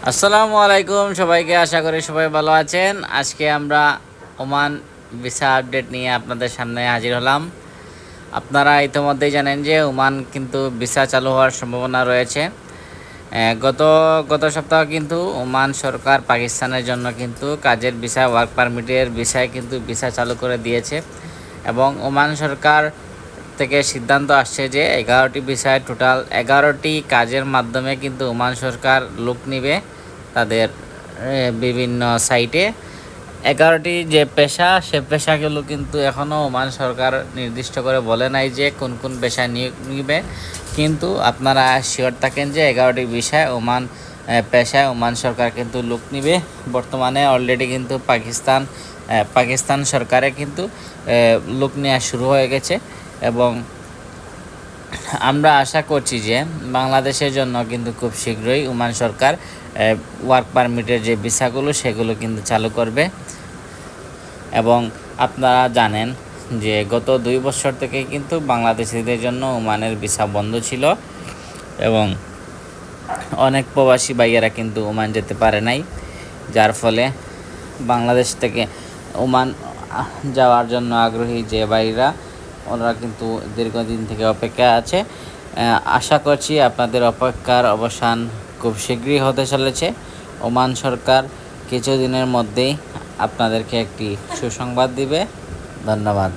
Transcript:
আসসালামু আলাইকুম সবাইকে, আশা করি সবাই ভালো আছেন। আজকে আমরা ওমান ভিসা আপডেট নিয়ে আপনাদের সামনে হাজির হলাম। আপনারা ইতিমধ্যেই জানেন যে ওমান কিন্তু ভিসা চালু হওয়ার সম্ভাবনা রয়েছে। গত গত সপ্তাহ কিন্তু ওমান সরকার পাকিস্তানের জন্য কিন্তু কাজের ভিসা, ওয়ার্ক পারমিটের ভিসায় কিন্তু ভিসা চালু করে দিয়েছে এবং ওমান সরকার থেকে সিদ্ধান্ত আসছে যে 11টি ভিসায় টোটাল 11টি কাজের মাধ্যমে কিন্তু ওমান সরকার লোক নিবে তাদের বিভিন্ন সাইটে। 11টি যে পেশা, সে পেশাগুলো কিন্তু এখনও ওমান সরকার নির্দিষ্ট করে বলে নাই যে কোন কোন পেশায় নিয়োগ নিবে, কিন্তু আপনারা শিওর থাকেন যে 11টি বিষয় পেশায় ওমান সরকার কিন্তু লোক নিবে। বর্তমানে অলরেডি কিন্তু পাকিস্তান সরকারে কিন্তু লোক নেওয়া শুরু হয়ে গেছে এবং আমরা আশা করছি যে বাংলাদেশের জন্য কিন্তু খুব শীঘ্রই ওমান সরকার ওয়ার্ক পারমিটের যে ভিসাগুলো সেগুলো কিন্তু চালু করবে। এবং আপনারা জানেন যে গত 2 বছর থেকে কিন্তু বাংলাদেশিদের জন্য ওমানের ভিসা বন্ধ ছিল এবং অনেক প্রবাসী ভাইয়েরা কিন্তু ওমান যেতে পারে নাই, যার ফলে বাংলাদেশ থেকে ওমান যাওয়ার জন্য আগ্রহী যে ভাইরা, ওনারা কিন্তু দীর্ঘদিন থেকে অপেক্ষা আছে। আশা করছি আপনাদের অপেক্ষার অবসান খুব শীঘ্রই হতে চলেছে। ওমান সরকার কিছুদিনের মধ্যেই আপনাদেরকে একটি সুসংবাদ দিবে। ধন্যবাদ।